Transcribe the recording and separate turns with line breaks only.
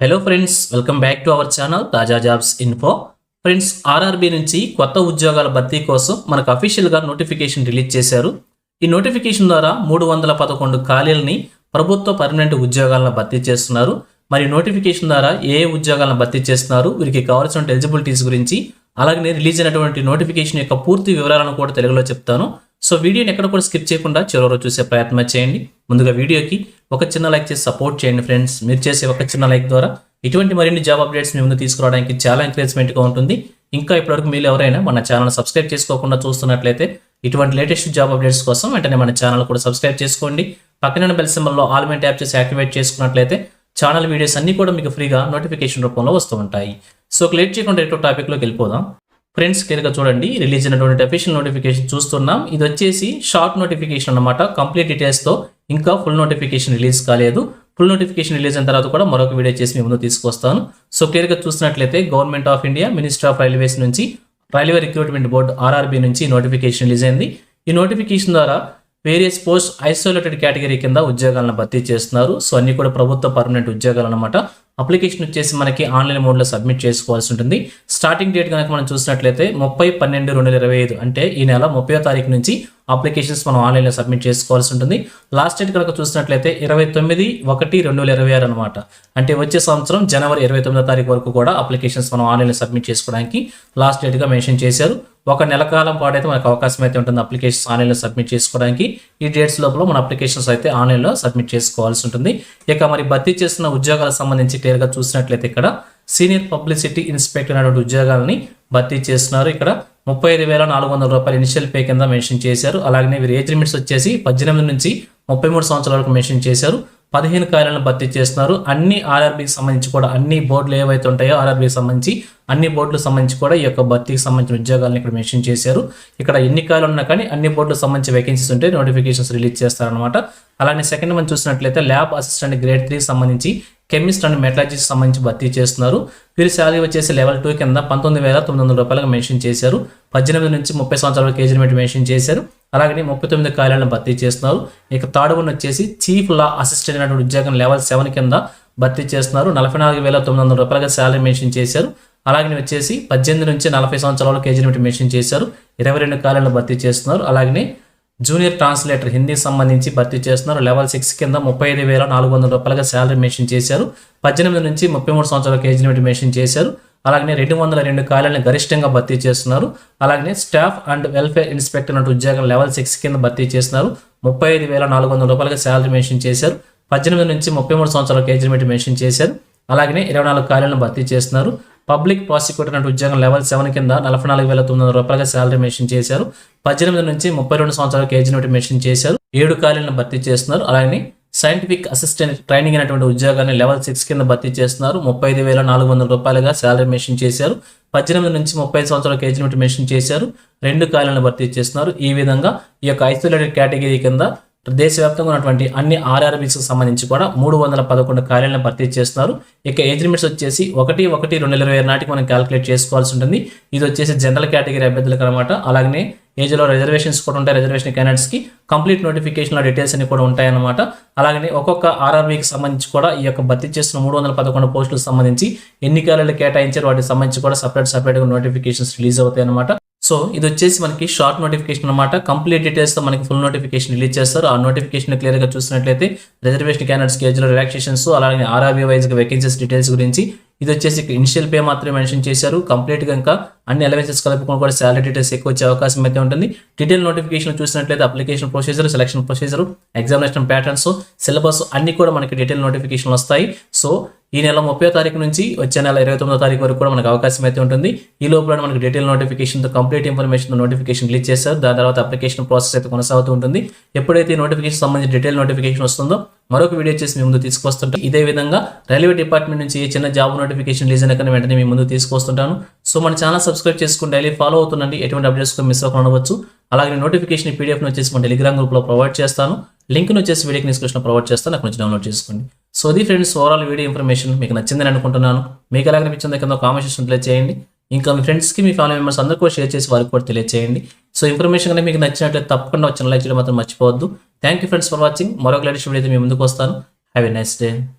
Hello friends, welcome back to our channel తాజా jobs info. Friends, RRB నుంచి కొత్త ఉద్యోగాల భర్తీ కోసం మనకు అఫీషియల్గా నోటిఫికేషన్ రిలీజ్ చేశారు. ఈ నోటిఫికేషన్ ద్వారా 311 ఖాళీలని ప్రభుత్వ పర్మనెంట్ ఉద్యోగాలను భర్తీ చేస్తున్నారు. మరి నోటిఫికేషన్ ద్వారా ఏ ఉద్యోగాలను భర్తీ చేస్తున్నారు, వీరికి కావాల్సిన ఎలిజిబిలిటీస్ గురించి, అలాగే రిలీజ్ అయినటువంటి నోటిఫికేషన్ యొక్క పూర్తి వివరాలను కూడా తెలుగులో చెప్తాను. సో వీడియోని ఎక్కడ కూడా స్కిప్ చేయకుండా చివరి చూసే ప్రయత్నం చేయండి. ముందుగా వీడియోకి ఒక చిన్న లైక్ చేసి సపోర్ట్ చేయండి ఫ్రెండ్స్. మీరు చేసే ఒక చిన్న లైక్ ద్వారా ఇటువంటి మరిన్ని జాబ్ అప్డేట్స్ మీ ముందు తీసుకురావడానికి చాలా ఎంకరేజ్మెంట్గా ఉంటుంది. ఇంకా ఇప్పటివరకు మీరు ఎవరైనా మన ఛానల్ సబ్స్క్రైబ్ చేసుకోకుండా చూస్తున్నట్లయితే ఇటువంటి లేటెస్ట్ జాబ్ అప్డేట్స్ కోసం వెంటనే మన ఛానల్ కూడా సబ్స్క్రైబ్ చేసుకోండి. పక్కన బెల్ సింబల్లో ఆల్ మెంట్ ట్యాప్ చేసి యాక్టివేట్ చేసుకున్నట్లయితే ఛానల్ వీడియోస్ అన్ని కూడా మీకు ఫ్రీగా నోటిఫికేషన్ రూపంలో వస్తూ ఉంటాయి. సో లేట్ చేయకుండా రేటో టాపిక్లోకి వెళ్ళిపోదాం. ఫ్రెండ్స్, క్లియర్గా చూడండి, రిలీజ్ అయినటువంటి అఫీషియల్ నోటిఫికేషన్ చూస్తున్నాం. ఇది వచ్చేసి షార్ట్ నోటిఫికేషన్ అన్నమాట. కంప్లీట్ డీటెయిల్స్తో ఇంకా ఫుల్ నోటిఫికేషన్ రిలీజ్ కాలేదు. ఫుల్ నోటిఫికేషన్ రిలీజ్ అయిన తర్వాత కూడా మరొక వీడియో చేసి మీ ముందు తీసుకొస్తాను. సో క్లియర్గా చూసినట్లయితే government of India minister of railways నుంచి రైల్వే రిక్రూట్మెంట్ బోర్డు ఆర్ఆర్బీ నుంచి నోటిఫికేషన్ రిలీజ్ అయింది. ఈ నోటిఫికేషన్ ద్వారా వేరియస్ పోస్ట్ ఐసోలేటెడ్ కేటగిరీ కింద ఉద్యోగాలను భర్తీ చేస్తున్నారు. సో అన్ని కూడా ప్రభుత్వ పర్మనెంట్ ఉద్యోగాలు అనమాట. అప్లికేషన్ వచ్చేసి మనకి ఆన్లైన్ మోడ్లో సబ్మిట్ చేసుకోవాల్సి ఉంటుంది. స్టార్టింగ్ డేట్ కనుక మనం చూసినట్లయితే 30/12/2025 అంటే ఈ నెల 30వ తారీఖు నుంచి అప్లికేషన్స్ మనం ఆన్లైన్లో సబ్మిట్ చేసుకోవాల్సి ఉంటుంది. లాస్ట్ డేట్ కనుక చూసినట్లయితే 29/1/2026 అనమాట. అంటే వచ్చే సంవత్సరం జనవరి 29వ తారీఖు వరకు కూడా అప్లికేషన్స్ మనం ఆన్లైన్లో సబ్మిట్ చేసుకోవడానికి లాస్ట్ డేట్గా మెన్షన్ చేశారు. ఒక నెల కాలం పాటు అయితే మనకు అవకాశం అయితే ఉంటుంది అప్లికేషన్స్ ఆన్లైన్లో సబ్మిట్ చేసుకోవడానికి. ఈ డేట్స్ లోపల మన అప్లికేషన్స్ అయితే ఆన్లైన్లో సబ్మిట్ చేసుకోవాల్సి ఉంటుంది. ఇక మరి భర్తీ చేస్తున్న ఉద్యోగాలకు సంబంధించి క్లియర్గా చూసినట్లయితే ఇక్కడ సీనియర్ పబ్లిసిటీ ఇన్స్పెక్టర్ అనేటువంటి ఉద్యోగాలని భర్తీ చేస్తున్నారు. ఇక్కడ 35,400 రూపాయలు ఇనిషియల్ పే కింద మెన్షన్ చేశారు. అలాగే వీరి ఏజ్ లిమిట్స్ వచ్చేసి 18 నుంచి 33 సంవత్సరాల వరకు మెన్షన్ చేశారు. 15 ఖాళీలను భర్తీ చేస్తున్నారు. అన్ని ఆర్ఆర్బీకి సంబంధించి కూడా అన్ని బోర్డులు ఏవైతే ఉంటాయో ఆర్ఆర్బీకి సంబంధించి అన్ని బోర్డులకు సంబంధించి కూడా ఈ యొక్క భర్తీకి సంబంధించిన ఉద్యోగాలను ఇక్కడ మెన్షన్ చేశారు. ఇక్కడ ఎన్ని ఖాళీలు ఉన్నా కానీ అన్ని బోర్డులకు సంబంధించి వేకెన్సీస్ ఉంటే నోటిఫికేషన్స్ రిలీజ్ చేస్తారనమాట. అలానే సెకండ్ మనం చూసినట్లయితే ల్యాబ్ అసిస్టెంట్ గ్రేడ్ 3 సంబంధించి కెమిస్ట్ అండ్ మెటలర్జిస్ట్ సంబంధించి భర్తీ చేస్తున్నారు. వీరి శాలరీ వచ్చేసి లెవెల్ 2 కింద 19,900 రూపాయలకు మెన్షన్ చేశారు. 18 నుంచి 30 సంవత్సరాల ఏజ్ లిమిట్ మెన్షన్ చేశారు. అలాగే 39 ఖాళీలను భర్తీ చేస్తున్నారు. ఇక థర్డ్ వన్ వచ్చేసి చీఫ్ లా అసిస్టెంట్ అనేటువంటి ఉద్యోగం లెవెల్ 7 కింద భర్తీ చేస్తున్నారు. 44,900 రూపాయలుగా శాలరీ మెన్షన్ చేశారు. అలాగే వచ్చేసి 18 నుంచి 40 సంవత్సరాల ఏజ్ లిమిట్ మెన్షన్ చేశారు. 22 ఖాళీలను భర్తీ చేస్తున్నారు. అలాగే జూనియర్ ట్రాన్స్లేటర్ హిందీ సంబంధించి భర్తీ చేస్తున్నారు. లెవెల్ 6 కింద 35,400 రూపాయలుగా శాలరీ మెన్షన్ చేశారు. 18 నుంచి 33 సంవత్సరాల ఏజ్ లిమిట్ మెన్షన్ చేశారు. అలాగే 202 ఖాళీలను గరిష్టంగా భర్తీ చేస్తున్నారు. అలాగే స్టాఫ్ అండ్ వెల్ఫేర్ ఇన్స్పెక్టర్ అనే ఉద్యోగం లెవెల్ 6 కింద భర్తీ చేస్తున్నారు. 35,400 రూపాయలుగా శాలరీ మెన్షన్ చేశారు. 18 నుంచి 33 సంవత్సరాల ఏజ్ లిమిట్ మెన్షన్ చేశారు. అలాగే 24 ఖాళీలను భర్తీ చేస్తున్నారు. పబ్లిక్ ప్రాసిక్యూటర్ అనే ఉద్యోగం లెవెల్ 7 కింద 44,900 రూపాయలుగా శాలరీ మెన్షన్ చేశారు. 18 నుంచి 32 సంవత్సరాల ఏజ్ లిమిట్ మెన్షన్ చేశారు. 7 ఖాళీలను భర్తీ చేస్తున్నారు. అలాగే సైంటిఫిక్ అసిస్టెంట్ ట్రైనింగ్ అనేటువంటి ఉద్యోగాన్ని లెవెల్ 6 కింద భర్తీ చేస్తున్నారు. 35,400 రూపాయలుగా శాలరీ మెన్షన్ చేశారు. 18 నుంచి 30 సంవత్సరాల ఏజ్ లిమిట్ మెన్షన్ చేశారు. 2 ఖాళీలను భర్తీ చేస్తున్నారు. ఈ విధంగా ఈ యొక్క ఐసోలేటెడ్ కేటగిరీ కింద దేశవ్యాప్తంగా ఉన్నటువంటి అన్ని ఆర్ఆర్బీస్కి సంబంధించి కూడా 311 ఖాళీలను భర్తీ చేస్తున్నారు. ఇక ఏజ్ లిమిట్స్ వచ్చేసి 1/1/2026 నాటికి మనం క్యాలిక్యులేట్ చేసుకోవాల్సి ఉంటుంది. ఇది వచ్చేసి జనరల్ కేటగిరీ అభ్యర్థులకు అనమాట. అలాగే ఏజ్లో రిజర్వేషన్స్ కూడా ఉంటాయి. రిజర్వేషన్ క్యాండిడేట్స్కి కంప్లీట్ నోటిఫికేషన్లో డీటెయిల్స్ అన్ని కూడా ఉంటాయన్నమాట. అలాగే ఒక్కొక్క ఆర్ఆర్బీకి సంబంధించి కూడా ఈ యొక్క భర్తీ చేస్తున్న 311 పోస్టులకు సంబంధించి ఎన్ని ఖాళీలు కేటాయించారు వాటికి సంబంధించి కూడా సపరేట్గా నోటిఫికేషన్స్ రిలీజ్ అవుతాయి అనమాట. సో ఇది వచ్చేసి మనకి షార్ట్ నోటిఫికేషన్ అనమాట. కంప్లీట్ డీటెయిల్స్తో మనకి ఫుల్ నోటిఫికేషన్ రిలీజ్ చేస్తారు. ఆ నోటిఫికేషన్ క్లియర్గా చూసినట్లయితే రిజర్వేషన్ క్యాండిడేట్స్కి ఏజ్లో రిలాక్సేషన్స్, అలాగే ఆర్ఆర్బీ వైజ్గా వేకెన్సీస్ డీటెయిల్స్ గురించి, ఇది వచ్చేసి ఇనిషియల్ పే మాత్రమే మెన్షన్ చేశారు. కంప్లీట్గా ఇంకా అన్ని అలవెన్సెస్ కలుపుకొని కూడా శాలరీ డీటెయిల్స్ ఎక్కువ వచ్చే అవకాశం అయితే ఉంటుంది. డీటెయిల్ నోటిఫికేషన్ చూసినట్లయితే application procedure, selection procedure, examination patterns, syllabus అన్ని కూడా మనకి డీటెయిల్ నోటిఫికేషన్ వస్తాయి. సో ఈ నెల 30వ తారీఖు నుంచి వచ్చే నెల 29వ తారీఖు వరకు కూడా మనకు అవకాశం అయితే ఉంటుంది. ఈ లోపల మనకి డీటెయిల్ నోటిఫికేషన్తో కంప్లీట్ ఇన్ఫర్మేషన్ నోటిఫికేషన్ రిలీజ్ చేస్తారు. దాని తర్వాత అప్లికేషన్ ప్రాసెస్ అయితే కొనసాగుతూ ఉంటుంది. ఎప్పుడైతే నోటిఫికేషన్ సంబంధించి డీటెయిల్ నోటిఫికేషన్ వస్తుందో మరొక వీడియో చేసి మీ ముందు తీసుకొస్తుంటాం. ఇదే విధంగా రైల్వే డిపార్ట్మెంట్ నుంచి ఏ చిన్న జాబ్ నోటిఫికేషన్ రిలీజ్ అయినా వెంటనే మీ ముందు తీసుకొస్తుంటాను. సో మన ఛానల్ సబ్స్క్రైబ్ చేసుకుని డైలీ ఫాలో అవుతుండండి. ఎటువంటి అప్డేట్స్ మిస్ అవ్వకుండా ఉండవచ్చు. అలాగే నోటిఫికేషన్ పీడిఎఫ్ను వచ్చేసి మన టెలిగ్రామ్ గ్రూప్లో ప్రొవైడ్ చేస్తాను. లింక్ను వచ్చేసి వీడియోకి డిస్క్రిప్షన్లో ప్రొవైడ్ చేస్తాను. అక్కడ నుంచి డౌన్లోడ్ చేసుకోండి. సో ఇది ఫ్రెండ్స్, ఓవరాల్ వీడియో ఇన్ఫర్మేషన్ మీకు నచ్చిందని అనుకుంటున్నాను. మీకు ఎలా అనిపించిందో కింద కామెంట్ సెక్షన్ తెలియజేయండి. ఇంకా మీ ఫ్రెండ్స్కి, మీ ఫ్యామిలీ మెంబర్స్ అందరూ కూడా షేర్ చేసి వారికి కూడా తెలియజేయండి. సో ఇన్ఫర్మేషన్ అనేది మీకు నచ్చినట్లయితే తప్పకుండా వచ్చిన లైక్ చేయడం మాత్రం మర్చిపోవద్దు. Thank you friends for watching. మరొక లేటెస్ట్ వీడియో అయితే మీ ముందుకు వస్తాను. Have a nice day.